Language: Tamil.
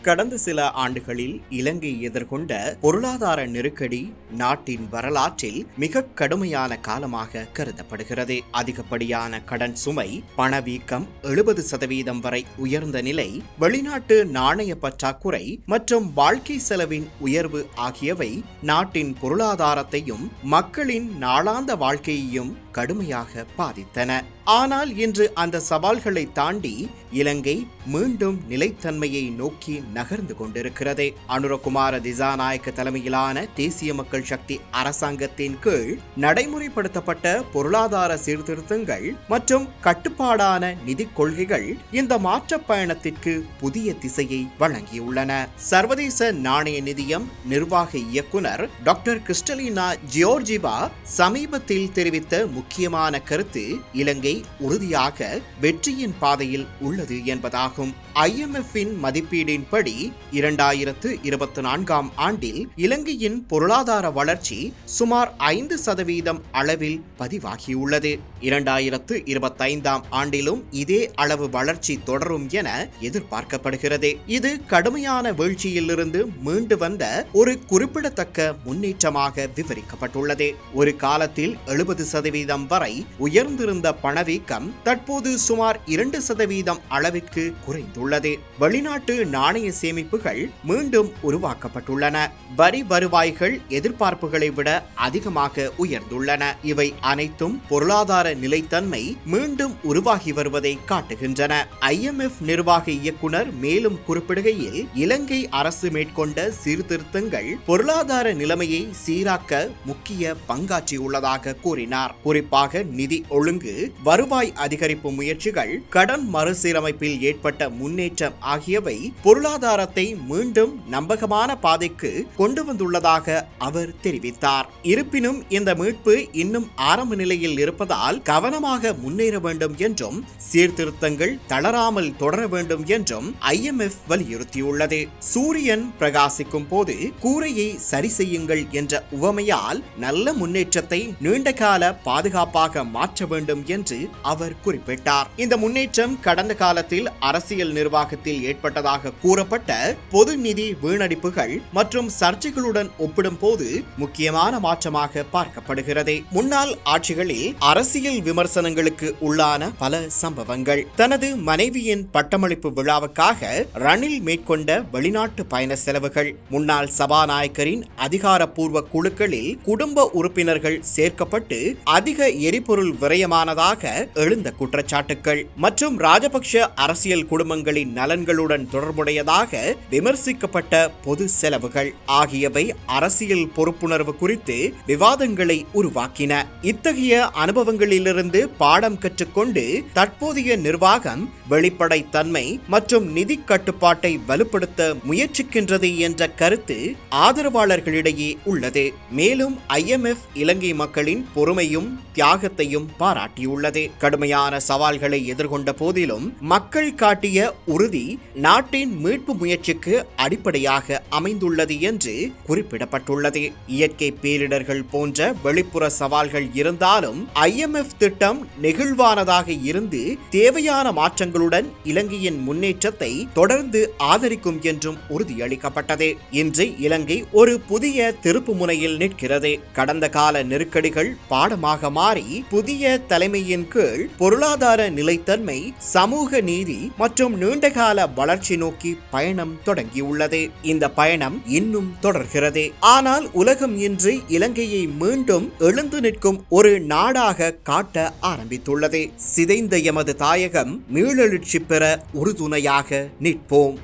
கடந்த சில ஆண்டுகளில் இலங்கை எதிர்கொண்ட பொருளாதார நெருக்கடி நாட்டின் வரலாற்றில் மிக கடுமையான காலமாக கருதப்படுகிறது. அதிகப்படியான கடன் சுமை, பணவீக்கம் 70% வரை உயர்ந்த நிலை, வெளிநாட்டு நாணய பற்றாக்குறை மற்றும் வாழ்க்கை செலவின் உயர்வு ஆகியவை நாட்டின் பொருளாதாரத்தையும் மக்களின் நாளாந்த வாழ்க்கையையும் கடுமையாக பாதித்தன. ஆனால் இன்று அந்த சவால்களை தாண்டி இலங்கை மீண்டும் நிலைத்தன்மையை நோக்கி நகர்ந்து கொண்டிருக்கிறது. அனுரகுமார திசாநாயக்க தலைமையிலான தேசிய மக்கள் சக்தி அரசாங்கத்தின் கீழ் நடைமுறைப்படுத்தப்பட்ட பொருளாதார சீர்திருத்தங்கள் மற்றும் கட்டுப்பாடான நிதி கொள்கைகள் இந்த மாற்ற பயணத்திற்கு புதிய திசையை வழங்கியுள்ளன. சர்வதேச நாணய நிதியம் நிர்வாக இயக்குனர் டாக்டர் கிறிஸ்டலினா ஜியோர்ஜிவா சமீபத்தில் தெரிவித்த முக்கியமான கருத்து இலங்கை உறுதியாக வெற்றியின் பாதையில் உள்ளது என்பதாகும். IMF-இன் மதிப்பீடின்படி 2024ஆம் ஆண்டில் இலங்கையின் பொருளாதார வளர்ச்சி சுமார் 5% அளவில் பதிவாகியுள்ளது. 2025ஆம் ஆண்டிலும் இதே அளவு வளர்ச்சி தொடரும் என எதிர்பார்க்கப்படுகிறது. இது கடுமையான வீழ்ச்சியிலிருந்து மீண்டு வந்த ஒரு குறிப்பிடத்தக்க முன்னேற்றமாக விவரிக்கப்பட்டுள்ளது. ஒரு காலத்தில் 70% வரை உயர்ந்திருந்த பணவீக்கம் தற்போது சுமார் 2% அளவிற்கு குறைந்துள்ளது. வெளிநாட்டு நாணய சேமிப்புகள் மீண்டும் உருவாக்கப்பட்டுள்ளன. வரி வருவாய்கள் எதிர்பார்ப்புகளை விட அதிகமாக உயர்ந்துள்ளன. இவை அனைத்தும் பொருளாதார நிலைத்தன்மை மீண்டும் உருவாகி வருவதை காட்டுகின்றன. IMF நிர்வாக இயக்குனர் மேலும் குறிப்பிடுகையில், இலங்கை அரசு மேற்கொண்ட சீர்திருத்தங்கள் பொருளாதார நிலைமையை சீராக்க முக்கிய பங்காற்றியுள்ளதாக கூறினார். குறிப்பாக நிதி ஒழுங்கு, வருவாய் அதிகரிப்பு முயற்சிகள், கடன் மறுசீரமைப்பில் ஏற்பட்ட முன்னேற்றம் ஆகியவை பொருளாதாரத்தை மீண்டும் நம்பகமான பாதைக்கு கொண்டு வந்துள்ளதாக அவர் தெரிவித்தார். இருப்பினும் இந்த மீட்பு இன்னும் ஆரம்ப நிலையில் இருப்பதால் கவனமாக முன்னேற வேண்டும் என்றும் சீர்திருத்தங்கள் தளராமல் தொடர வேண்டும் என்றும் IMF வலியுறுத்தியுள்ளது. சூரியன் பிரகாசிக்கும் போது கூரையை சரி செய்யுங்கள் என்ற உவமையால் நல்ல முன்னேற்றத்தை நீண்டகால பாதுகாப்பாக மாற்ற வேண்டும் என்று அவர் குறிப்பிட்டார். இந்த முன்னேற்றம் கடந்த காலத்தில் அரசியல் நிர்வாகத்தில் ஏற்பட்டதாக கூறப்பட்ட பொது நிதி வீணடிப்புகள் மற்றும் சர்ச்சைகளுடன் ஒப்பிடும் போது முக்கியமான மாற்றமாக பார்க்கப்படுகிறது. முன்னாள் ஆட்சிகளில் அரசியல் விமர்சனங்களுக்கு உள்ளான பல சம்பவங்கள், தனது மனைவியின் பட்டமளிப்பு விழாவுக்காக ரணில் மேற்கொண்ட வெளிநாட்டு பயண செலவுகள், முன்னாள் சபாநாயகரின் அதிகாரப்பூர்வ குழுக்களில் குடும்ப உறுப்பினர்கள் சேர்க்கப்பட்டு அதிக எரிபொருள் விரயமானதாக எழுந்த குற்றச்சாட்டுகள் மற்றும் ராஜபக்ஷ அரசியல் குடும்பங்களின் நலன்களுடன் தொடர்புடையதாக விமர்சிக்கப்பட்ட பொது செலவுகள் ஆகியவை அரசியல் பொறுப்புணர்வு குறித்து விவாதங்களை உருவாக்கின. இத்தகைய அனுபவங்களிலிருந்து பாடம் கற்றுக்கொண்டு தற்போதைய நிர்வாகம் வெளிப்படைத்தன்மை மற்றும் நிதி கட்டுப்பாட்டை வலுப்படுத்த முயற்சிக்கின்றது என்ற கருத்து ஆதரவாளர்களிடையே உள்ளது. மேலும் IMF இலங்கை மக்களின் பொறுமையும் தியாகத்தையும் பாராட்டியுள்ளது. கடுமையான சவால்களை எதிர்கொண்ட போதிலும் மக்கள் காட்டிய உறுதி நாட்டின் மீட்பு முயற்சிக்கு அடிப்படையாக அமைந்துள்ளது என்று குறிப்பிடப்பட்டுள்ளது. இயற்கை பேரிடர்கள் போன்ற வெளிப்புற சவால்கள் இருந்தாலும் IMF திட்டம் நெகிழ்வானதாக இருந்து தேவையான மாற்றங்களுடன் இலங்கையின் முன்னேற்றத்தை தொடர்ந்து ஆதரிக்கும் என்றும் உறுதியளிக்கப்பட்டது. இன்று இலங்கை ஒரு புதிய திருப்பு முனையில் நிற்கிறது. கடந்த கால நெருக்கடிகள் பாடமாக மாறி புதிய தலைமையின் கீழ் பொருளாதார நிலைத்தன்மை, சமூக நீதி மற்றும் நீண்டகால வளர்ச்சி நோக்கி பயணம் தொடங்கியுள்ளது. இந்த பயணம் இன்னும் தொடர்கிறது. ஆனால் உலகம் இன்று இலங்கையை மீண்டும் எழுந்து நிற்கும் ஒரு நாடாக காட்ட ஆரம்பித்துள்ளது. சிதைந்த எமது தாயகம் மீளெழுச்சி பெற உறுதுணையாக நிற்போம்.